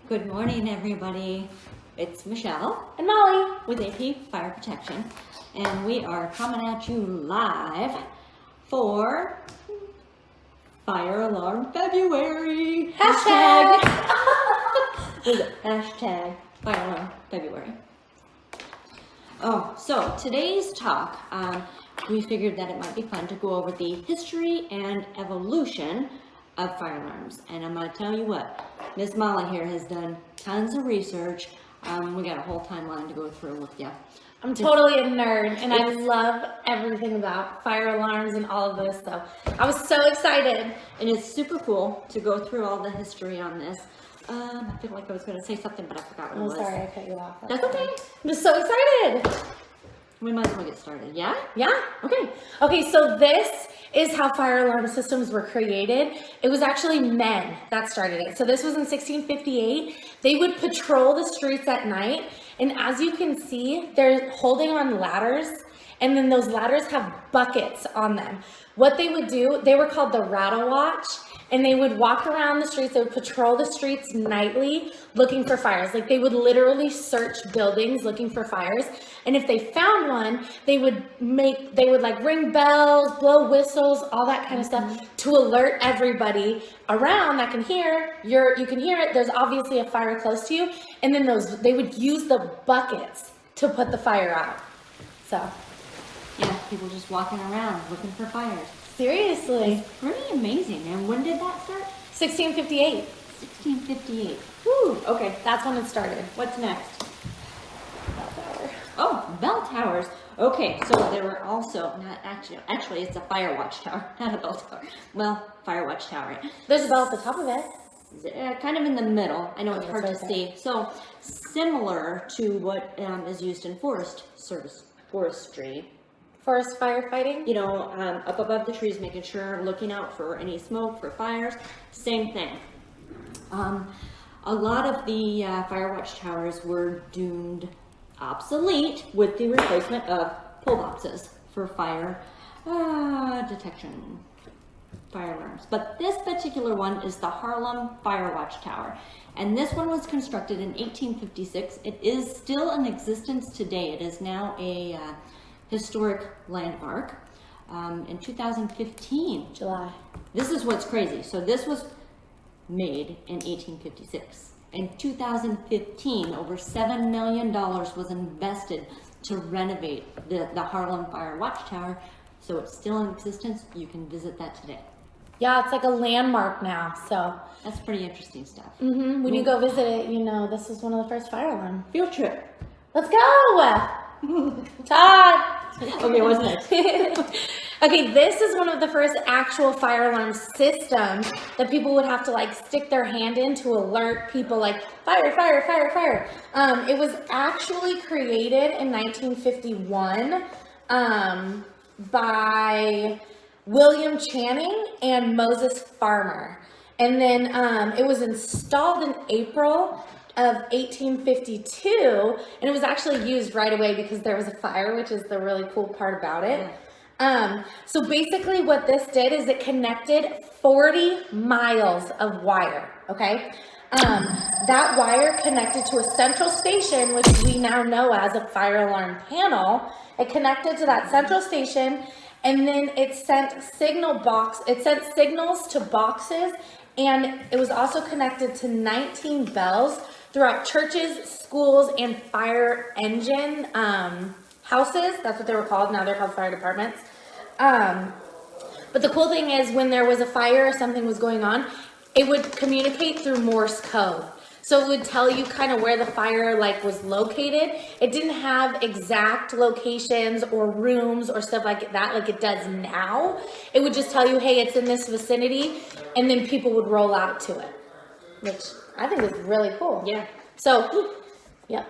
Good morning, everybody. It's Michelle And Molly with AP Fire Protection, and we are coming at you live for Fire Alarm February. Hashtag. Hashtag Fire Alarm February. Oh, so today's talk, we figured that it might be fun to go over the history and evolution of fire alarms. And I'm going to tell you what, Miss Molly here has done tons of research. We got a whole timeline to go through with you. I'm totally a nerd, and I love everything about fire alarms and all of this, so I was so excited. And it's super cool to go through all the history on this. I feel like I was going to say something, but I forgot what it was. Sorry, I cut you off. That's okay. I'm just so excited. We might as well get started, yeah? Yeah? Okay. Okay, so this is how fire alarm systems were created. It was actually men that started it. So this was in 1658. They would patrol the streets at night, and as you can see, they're holding on ladders, and then those ladders have buckets on them. What they would do, they were called the rattle watch, and they would walk around the streets. They would patrol the streets nightly looking for fires. Like, they would literally search buildings looking for fires. And if they found one, they would like ring bells, blow whistles, all that kind of stuff to alert everybody around that can hear. You can hear it. There's obviously a fire close to you. And then they would use the buckets to put the fire out. So, Yeah, people just walking around looking for fires. seriously. Pretty amazing. And when did that start? 1658. 1658. Woo, okay. That's when it started. What's next? Oh, bell towers. Okay, so there were also, not actually it's a fire watch tower, not a bell tower. Well, fire watch tower. Right? There's a bell at the top of it. Kind of in the middle. I know it's Oh, hard to okay. see. So similar to what is used in forestry. Forest firefighting? You know, up above the trees, making sure, looking out for any smoke, for fires. Same thing. A lot of the fire watch towers were doomed obsolete with the replacement of pull boxes for fire detection, fire alarms. But this particular one is the Harlem Fire Watch Tower. And this one was constructed in 1856. It is still in existence today. It is now a historic landmark. In 2015. July. This is what's crazy. So this was made in 1856. In 2015, over $7 million was invested to renovate the Harlem Fire Watch Tower. So it's still in existence. You can visit that today. Yeah, it's like a landmark now, so. That's pretty interesting stuff. When you go visit it, you know, this is one of the first fire alarms. Field trip. Let's go! Todd! Okay, what's next? Okay, this is one of the first actual fire alarm systems that people would have to like stick their hand in to alert people like fire, fire, fire, fire. It was actually created in 1951 by William Channing and Moses Farmer. And then it was installed in April of 1852, and it was actually used right away because there was a fire, which is the really cool part about it. So basically what this did is it connected 40 miles of wire, okay? That wire connected to a central station, which we now know as a fire alarm panel. It connected to that central station, and then it sent signals to boxes, and it was also connected to 19 bells throughout churches, schools, and fire engine houses. That's what they were called. Now they're called fire departments. But the cool thing is when there was a fire or something was going on, it would communicate through Morse code. So it would tell you kind of where the fire was located. It didn't have exact locations or rooms or stuff like that like it does now. It would just tell you, hey, it's in this vicinity, and then people would roll out to it, which I think is really cool. Yeah. So, yep.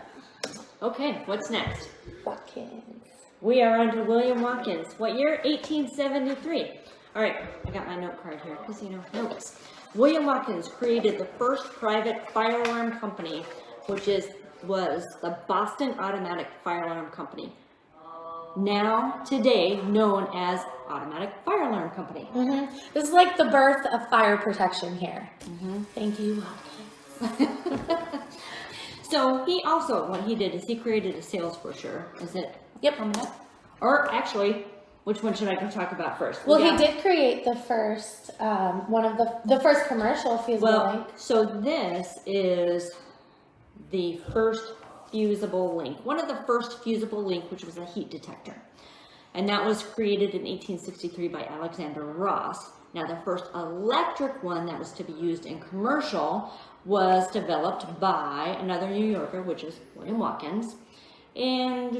Okay, what's next? Watkins. We are under William Watkins. What year? 1873. All right, I got my note card here because, notes. William Watkins created the first private fire alarm company, which was the Boston Automatic Fire Alarm Company. Now, today, known as Automatic Fire Alarm Company. This is like the birth of fire protection here. Thank you, Watkins. So he also, what he did is he created a sales brochure. Is it Yep. coming up? Or actually, which one should I go talk about first? Well, We he got- did create the first, one of the first commercial feasible Well, link. so this is the first fusible link. One of the first fusible link, which was a heat detector. And that was created in 1863 by Alexander Ross. Now, the first electric one that was to be used in commercial was developed by another New Yorker, which is William Watkins. And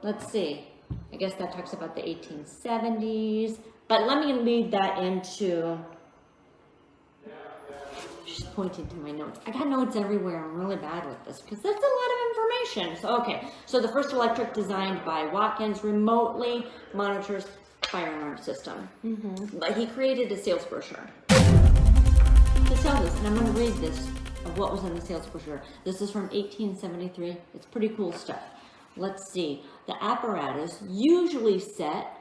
let's see, I guess that talks about the 1870s. But let me lead that into, she's pointing to my notes. I got notes everywhere. I'm really bad with this because that's a lot of information. So, okay. So the first electric designed by Watkins remotely monitors fire alarm system. But he created a sales brochure to sell this. And I'm going to read this of what was in the sales brochure. This is from 1873. It's pretty cool stuff. Let's see. The apparatus usually set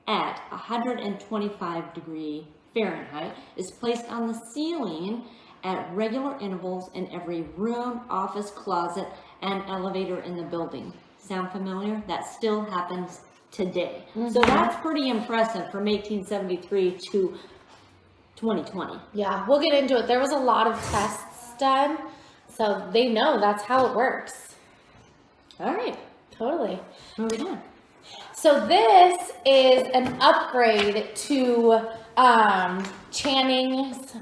at 125 degree Fahrenheit is placed on the ceiling at regular intervals in every room, office, closet, and elevator in the building. Sound familiar? That still happens today. So that's pretty impressive from 1873 to 2020. Yeah, we'll get into it. There was a lot of tests done, so they know that's how it works. All right, Totally. moving on. So this is an upgrade to Channing's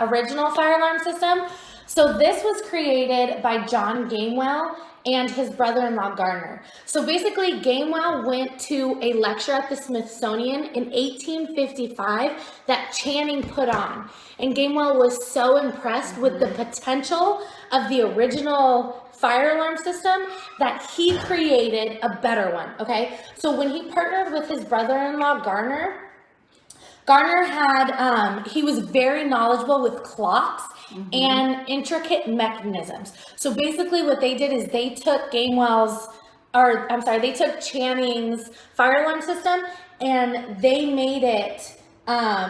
original fire alarm system. So this was created by John Gamewell and his brother-in-law Garner. So basically Gamewell went to a lecture at the Smithsonian in 1855 that Channing put on. And Gamewell was so impressed with the potential of the original fire alarm system that he created a better one, okay? So when he partnered with his brother-in-law Garner had, he was very knowledgeable with clocks and intricate mechanisms. So basically what they did is they took they took Channing's fire alarm system and they made it,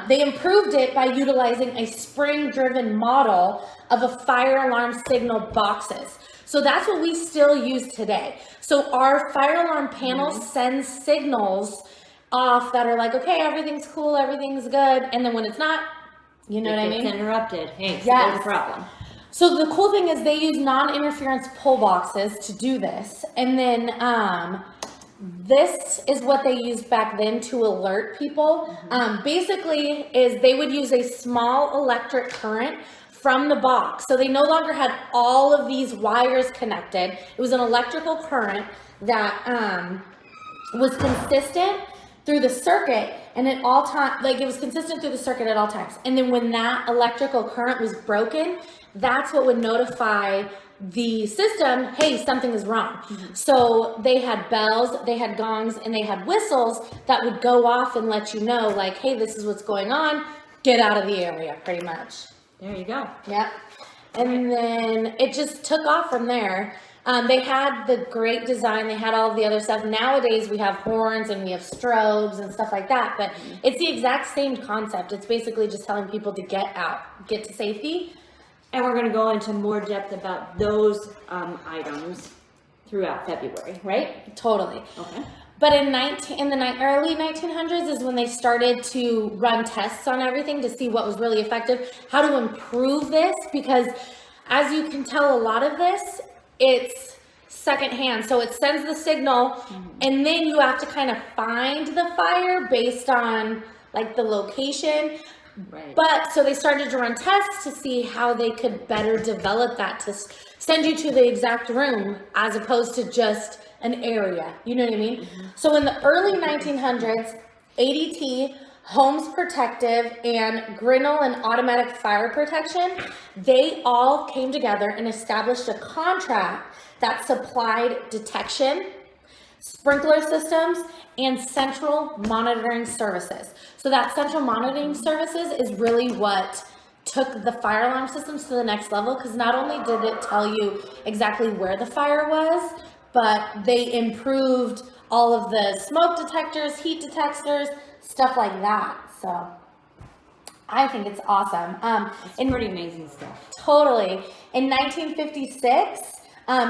they improved it by utilizing a spring-driven model of a fire alarm signal boxes. So that's what we still use today. So our fire alarm panel sends signals off that are like, okay, everything's cool, everything's good. And then when it's not, you know what I It gets mean? interrupted. Hey, Yes. there's a problem. So the cool thing is they use non-interference pull boxes to do this. And then this is what they used back then to alert people. Basically is they would use a small electric current from the box. So they no longer had all of these wires connected. It was an electrical current that was consistent through the circuit and at all times, like it was consistent through the circuit at all times. And then when that electrical current was broken, that's what would notify the system, hey, something is wrong. So they had bells, they had gongs, and they had whistles that would go off and let you know, like, hey, this is what's going on, get out of the area, pretty much. There you go. Yep. And then it just took off from there. They had the great design. They had all of the other stuff. Nowadays we have horns and we have strobes and stuff like that, but it's the exact same concept. It's basically just telling people to get out, get to safety. And we're going to go into more depth about those items throughout February, right? Totally. Okay. But in the early 1900s is when they started to run tests on everything to see what was really effective, how to improve this, because as you can tell, a lot of this, it's secondhand. So it sends the signal and then you have to kind of find the fire based on like the location. Right. But so they started to run tests to see how they could better develop that to send you to the exact room as opposed to just an area. You know what I mean? So in the early 1900s, ADT, Holmes Protective, and Grinnell and Automatic Fire Protection, they all came together and established a contract that supplied detection, sprinkler systems, and central monitoring services. So that central monitoring services is really what took the fire alarm systems to the next level, because not only did it tell you exactly where the fire was, but they improved all of the smoke detectors, heat detectors, stuff like that. So I think it's awesome. It's pretty amazing stuff. Totally. In 1956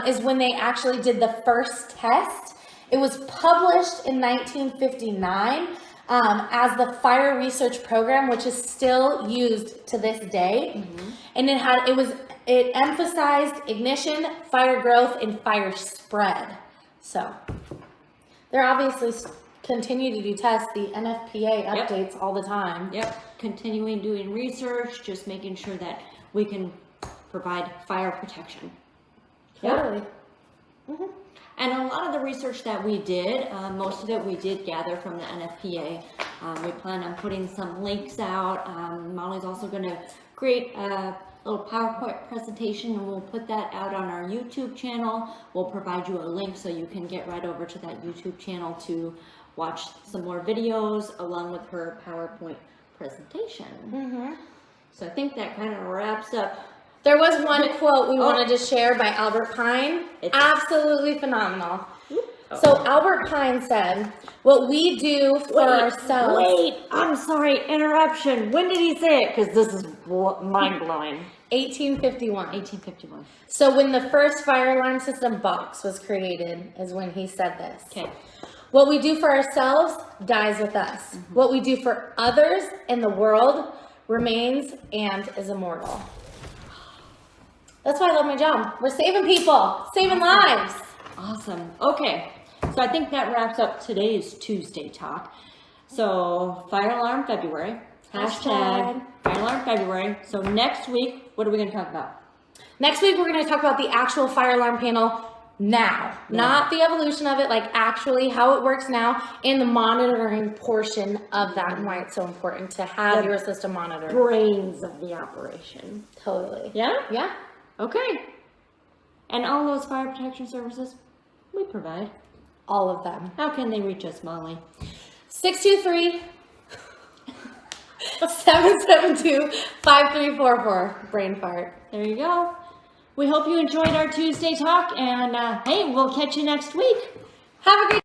is when they actually did the first test. It was published in 1959 as the Fire Research Program, which is still used to this day. And it emphasized ignition, fire growth, and fire spread. So they're obviously continue to do tests. The NFPA updates all the time. Yep, continuing doing research, just making sure that we can provide fire protection. Totally. And a lot of the research that we did, most of it we did gather from the NFPA. We plan on putting some links out. Molly's also going to create a little PowerPoint presentation, and we'll put that out on our YouTube channel. We'll provide you a link so you can get right over to that YouTube channel to watch some more videos along with her PowerPoint presentation. So I think that kind of wraps up. There was one quote we wanted to share by Albert Pine. Absolutely phenomenal. So Albert Pine said, what we do for ourselves. Wait, I'm sorry, interruption. When did he say it? Because this is mind-blowing. 1851. 1851. So when the first fire alarm system box was created is when he said this. Okay. What we do for ourselves dies with us. What we do for others in the world remains and is immortal. That's why I love my job. We're saving people, saving lives. Awesome. Okay. So I think that wraps up today's Tuesday talk. So Fire Alarm February. Hashtag Fire Alarm February. So next week, what are we going to talk about? Next week, we're going to talk about the actual fire alarm panel now. Not the evolution of it, like actually how it works now, and the monitoring portion of that and why it's so important to have your system monitored. Brains of the operation. Totally. Yeah? Yeah. Okay. And all those fire protection services we provide. All of them. How can they reach us, Molly? 623-772-5344. Brain fart. There you go. We hope you enjoyed our Tuesday talk, and hey, we'll catch you next week. Have a great